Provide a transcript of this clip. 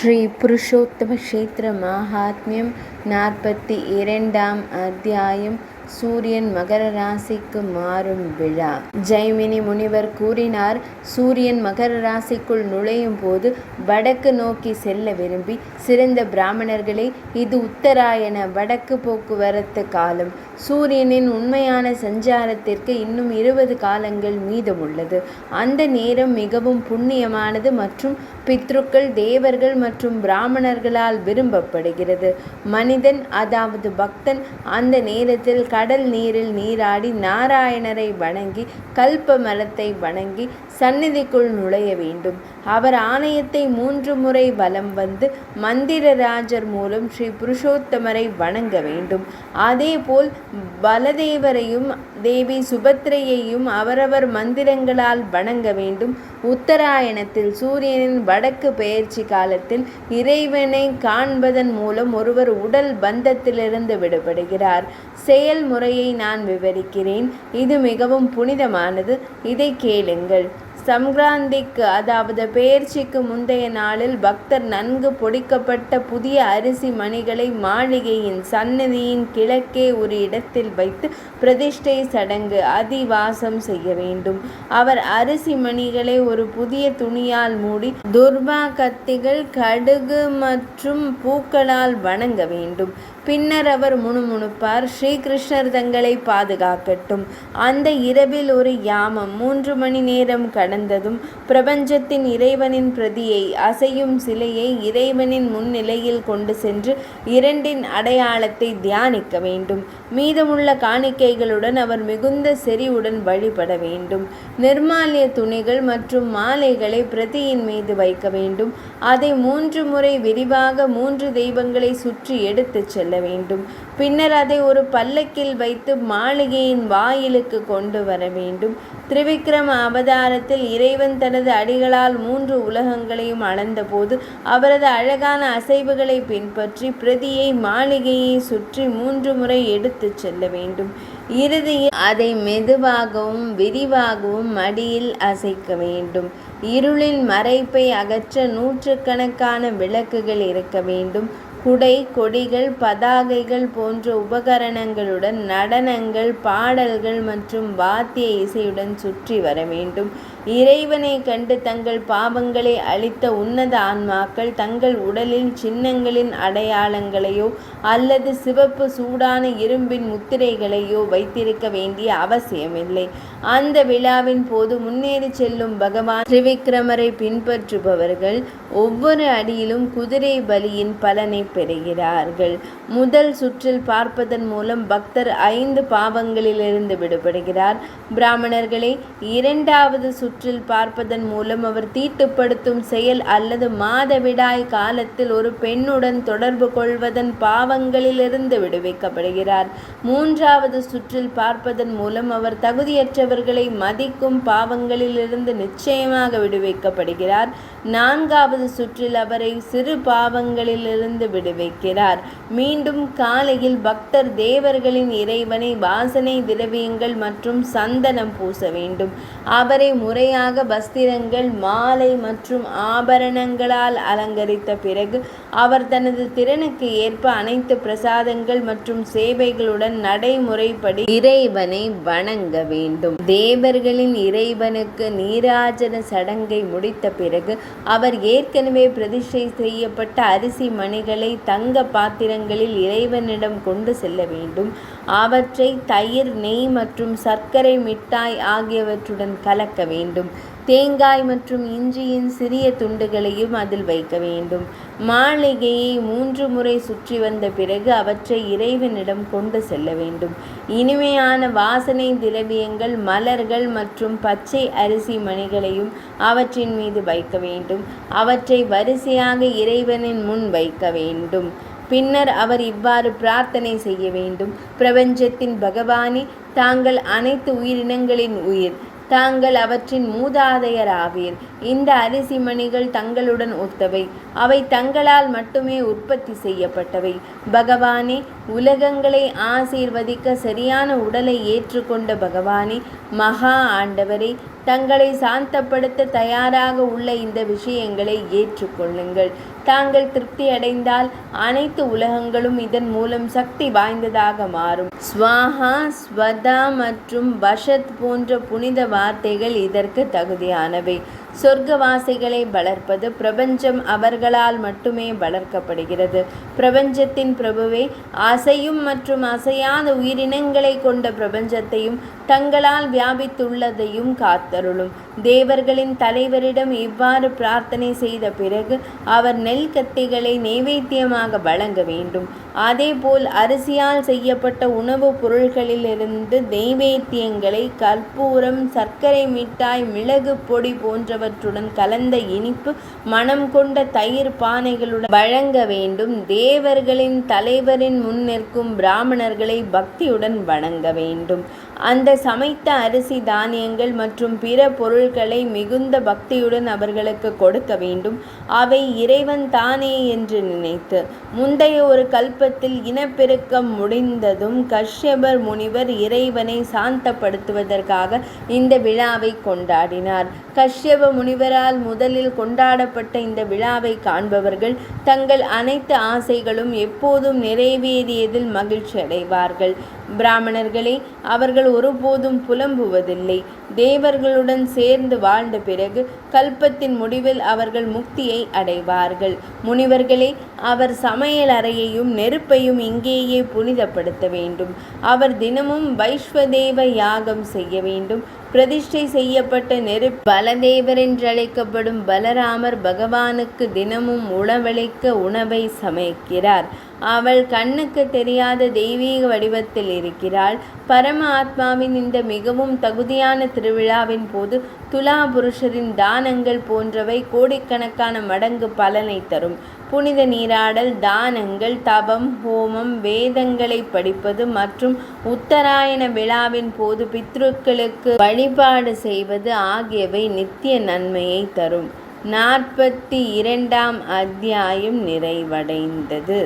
ஸ்ரீ புருஷோத்தம க்ஷேத்திர மகாத்மியம் 42ஆம் அத்தியாயம். சூரியன் மகர ராசிக்கு மாறும் விழா. ஜெய்மினி முனிவர் கூறினார், சூரியன் மகர ராசிக்குள் நுழையும் போது வடக்கு நோக்கி செல்ல விரும்பி, சிறந்த பிராமணர்களே, இது உத்தராயண வடக்கு போக்குவரத்து காலம். சூரியனின் உண்மையான சஞ்சாரத்திற்கு இன்னும் 20 காலங்கள் மீதமுள்ளது. அந்த நேரம் மிகவும் புண்ணியமானது மற்றும் பித்ருக்கள், தேவர்கள் மற்றும் பிராமணர்களால் விரும்பப்படுகிறது. மனிதன், அதாவது பக்தன், அந்த நேரத்தில் கடல் நீரில் நீராடி நாராயணரை வணங்கி கல்ப மரத்தை வணங்கி சந்நிதிக்குள் நுழைய வேண்டும். அவர் ஆலயத்தை 3 முறை வலம் வந்து மந்திரராஜர் மூலம் ஸ்ரீ புருஷோத்தமரை வணங்க வேண்டும். அதேபோல் பலதேவரையும் தேவி சுபத்ரையையும் அவரவர் மந்திரங்களால் வணங்க வேண்டும். உத்தராயணத்தில் சூரியனின் வடக்கு பெயர்ச்சி காலத்தில் இறைவனை காண்பதன் மூலம் ஒருவர் உடல் பந்தத்திலிருந்து விடுபடுகிறார். செயல்முறையை நான் விவரிக்கிறேன். இது மிகவும் புனிதமானது. இதை கேளுங்கள். சம்க்ராந்திக்கு, அதாவது பெயர்ச்சிக்கு முந்தைய நாளில் பக்தர் நன்கு பொடிக்கப்பட்ட புதிய அரிசி மணிகளை மாளிகையின் சந்நிதியின் கிழக்கே ஒரு இடத்தில் வைத்து பிரதிஷ்டை சடங்கு அதிவாசம் செய்ய வேண்டும். அவர் அரிசி மணிகளை ஒரு புதிய துணியால் மூடி துர்பா கத்திகள், கடுகு மற்றும் பூக்களால் வணங்க வேண்டும். பின்னர் அவர் முணுமுணுப்பார், ஸ்ரீகிருஷ்ணர் தங்களை பாதுகாக்கட்டும். அந்த இரவில் ஒரு யாமம் 3 மணி நேரம் கடந்ததும் பிரபஞ்சத்தின் இறைவனின் பிரதியை, அசையும் சிலையை இறைவனின் முன்னிலையில் கொண்டு சென்று 2இன் அடையாளத்தை தியானிக்க வேண்டும். மீதமுள்ள காணிக்கைகளுடன் அவர் மிகுந்த செறிவுடன் வழிபட வேண்டும். நிர்மால்ய துணிகள் மற்றும் மாலைகளை பிரதியின் மீது வைக்க வேண்டும். அதை 3 முறை விரிவாக 3 தெய்வங்களை சுற்றி எடுத்துச் செல்ல வேண்டும். பின்னர் அதை ஒரு பல்லக்கில் வைத்து மாளிகையின் வாயிலுக்கு கொண்டு வர வேண்டும். திரிவிக்ரம அவதாரத்தில் இறைவன் தனது அடிகளால் 3 உலகங்களையும் அளந்தபோது அவரது அழகான அசைவுகளை பின்பற்றி பிரதியை மாளிகையை சுற்றி 3 முறை எடுத்துச் செல்ல வேண்டும். இறுதியில் அதை மெதுவாகவும் விரிவாகவும் மடியில் அசைக்க வேண்டும். இருளின் மறைப்பை அகற்ற 100கணக்கான விளக்குகள் இருக்க வேண்டும். குடை, கொடிகள், பதாகைகள் போன்ற உபகரணங்களுடன் நடனங்கள், பாடல்கள் மற்றும் வாத்திய இசையுடன் சுற்றி வர வேண்டும். இறைவனை கண்டு தங்கள் பாவங்களை அழித்த உன்னத ஆன்மாக்கள் தங்கள் உடலில் சின்னங்களின் அடையாளங்களையோ அல்லது சிவப்பு சூடான இரும்பின் முத்திரைகளையோ வைத்திருக்க வேண்டிய அவசியமில்லை. அந்த விழாவின் போது முன்னேறி செல்லும் பகவான் திரிவிக்ரமரை பின்பற்றுபவர்கள் ஒவ்வொரு அடியிலும் குதிரை பலியின் பலனை பெறுகிறார்கள். முதல் சுற்றில் பார்ப்பதன் மூலம் பக்தர் 5 பாவங்களிலிருந்து விடுபடுகிறார். பிராமணர்களே, 2வது சுற்றில் பார்ப்பதன் மூலம் அவர் தீட்டுப்படுத்தும் செயல் அல்லது மாதவிடாய் காலத்தில் ஒரு பெண்ணுடன் தொடர்பு கொள்வதன் பாவங்களிலிருந்து விடுவிக்கப்படுகிறார். 3வது சுற்றில் பார்ப்பதன் மூலம் அவர் தகுதியற்றவர்களை மதிக்கும் பாவங்களிலிருந்து நிச்சயமாக விடுவிக்கப்படுகிறார். 4வது சுற்றில் அவரை சிறு பாவங்களிலிருந்து விடுவிக்கிறார். மீண்டும் காலையில் பக்தர் தேவர்களின் இறைவனை வாசனை திரவியங்கள் மற்றும் சந்தனம் பூச வேண்டும். அவரை முறையாக வஸ்திரங்கள், மாலை மற்றும் ஆபரணங்களால் அலங்கரித்த பிறகு அவர் தனது திறனுக்கு ஏற்ப அனைத்து பிரசாதங்கள் மற்றும் சேவைகளுடன் நடைமுறைப்படி இறைவனை வணங்க வேண்டும். தேவர்களின் இறைவனுக்கு நீராஜன சடங்கை முடித்த பிறகு அவர் ஏற்கனவே பிரதிஷ்டை செய்யப்பட்ட அரிசி மணிகளை தங்க பாத்திரங்களில் இறைவனிடம் கொண்டு செல்ல வேண்டும். அவற்றை தயிர், நெய் மற்றும் சர்க்கரை மிட்டாய் ஆகியவற்றுடன் கலக்க வேண்டும். தேங்காய் மற்றும் இஞ்சியின் சிறிய துண்டுகளையும் அதில் வைக்க வேண்டும். மாளிகையை 3 முறை சுற்றி வந்த பிறகு அவற்றை இறைவனிடம் கொண்டு செல்ல வேண்டும். இனிமையான வாசனை திரவியங்கள், மலர்கள் மற்றும் பச்சை அரிசி மணிகளையும் அவற்றின் மீது வைக்க வேண்டும். அவற்றை வரிசையாக இறைவனின் முன் வைக்க வேண்டும். பின்னர் அவர் இவ்வாறு பிரார்த்தனை செய்ய வேண்டும். பிரபஞ்சத்தின் பகவானே, தாங்கள் அனைத்து உயிரினங்களின் உயிர். தாங்கள் அவற்றின் மூதாதையர் ஆவீர். இந்த அரிசி மணிகள் தங்களுடன் ஒத்தவை. அவை தங்களால் மட்டுமே உற்பத்தி செய்யப்பட்டவை. பகவானே, உலகங்களை ஆசீர்வதிக்க சரியான உடலை ஏற்றுக்கொண்ட பகவானே, மகா ஆண்டவரே, தங்களை சாந்தப்படுத்த தயாராக உள்ள இந்த விஷயங்களை ஏற்றுக்கொள்ளுங்கள். தாங்கள் திருப்தி அடைந்தால் அனைத்து உலகங்களும் இதன் மூலம் சக்தி வாய்ந்ததாக மாறும். ஸ்வாஹா, ஸ்வதா மற்றும் வஷத் போன்ற புனித வார்த்தைகள் இதற்கு தகுதியானவை. சொர்க்கவாசிகளை வளர்ப்பது பிரபஞ்சம் அவர்களால் மட்டுமே வளர்க்கப்படுகிறது. பிரபஞ்சத்தின் பிரபுவே, அசையும் மற்றும் அசையாத உயிரினங்களை கொண்ட பிரபஞ்சத்தையும் தங்களால் வியாபித்துள்ளதையும் காத்தருளும். தேவர்களின் தலைவரிடம் இவ்வாறு பிரார்த்தனை செய்த பிறகு அவர் நெல் கத்திகளை நைவேத்தியமாக வழங்க வேண்டும். அதேபோல் அரிசியால் செய்யப்பட்ட உணவுப் பொருட்களிலிருந்து நைவேத்தியங்களை கற்பூரம், சர்க்கரை மிட்டாய், மிளகு பொடி போன்றவற்றுடன் கலந்த இனிப்பு மனம் கொண்ட தயிர் பானைகளுடன் வழங்க வேண்டும். தேவர்களின் தலைவரின் முன் நிற்கும் பிராமணர்களை பக்தியுடன் வணங்க வேண்டும். அந்த சமைத்த அரிசி, தானியங்கள் மற்றும் பிற பொருட்களை மிகுந்த பக்தியுடன் அவர்களுக்கு கொடுக்க வேண்டும். அவை இறைவன் தானே என்று நினைத்து. முந்தைய ஒரு கல்பத்தில் இனப்பெருக்கம் முடிந்ததும் கஷ்யபர் முனிவர் இறைவனை சாந்தப்படுத்துவதற்காக இந்த விழாவை கொண்டாடினார். கஷ்யப முனிவரால் முதலில் கொண்டாடப்பட்ட இந்த விழாவை காண்பவர்கள் தங்கள் அனைத்து ஆசைகளும் எப்போதும் நிறைவேறியதில் மகிழ்ச்சி அடைவார்கள். பிராமணர்களே, அவர்கள் ஒருபோதும் புலம்புவதில்லை. தேவர்களுடன் சேர்ந்து வாழ்ந்த பிறகு கல்பத்தின் முடிவில் அவர்கள் முக்தியை அடைவார்கள். முனிவர்களே, அவர் சமையல் அறையையும் நெருப்பையும் இங்கேயே புனிதப்படுத்த வேண்டும். அவர் தினமும் வைஸ்வதேவ யாகம் செய்ய வேண்டும். பிரதிஷ்டை செய்யப்பட்ட நெருப்பு பலதேவர் என்றழைக்கப்படும் பலராமர் பகவானுக்கு தினமும் உணவளிக்க உணவை சமைக்கிறார். அவள் கண்ணுக்கு தெரியாத தெய்வீக வடிவத்தில் இருக்கிறாள். பரம ஆத்மாவின் இந்த மிகவும் தகுதியான திருவிழாவின் போது துலா புருஷரின் தானங்கள் போன்றவை கோடிக்கணக்கான மடங்கு பலனை தரும். புனித நீராடல், தானங்கள், தவம், ஹோமம், வேதங்களை படிப்பது மற்றும் உத்தராயண விழாவின் போது பித்ருக்களுக்கு வழிபாடு செய்வது ஆகியவை நித்திய நன்மையை தரும். 42ஆம் அத்தியாயம் நிறைவடைந்தது.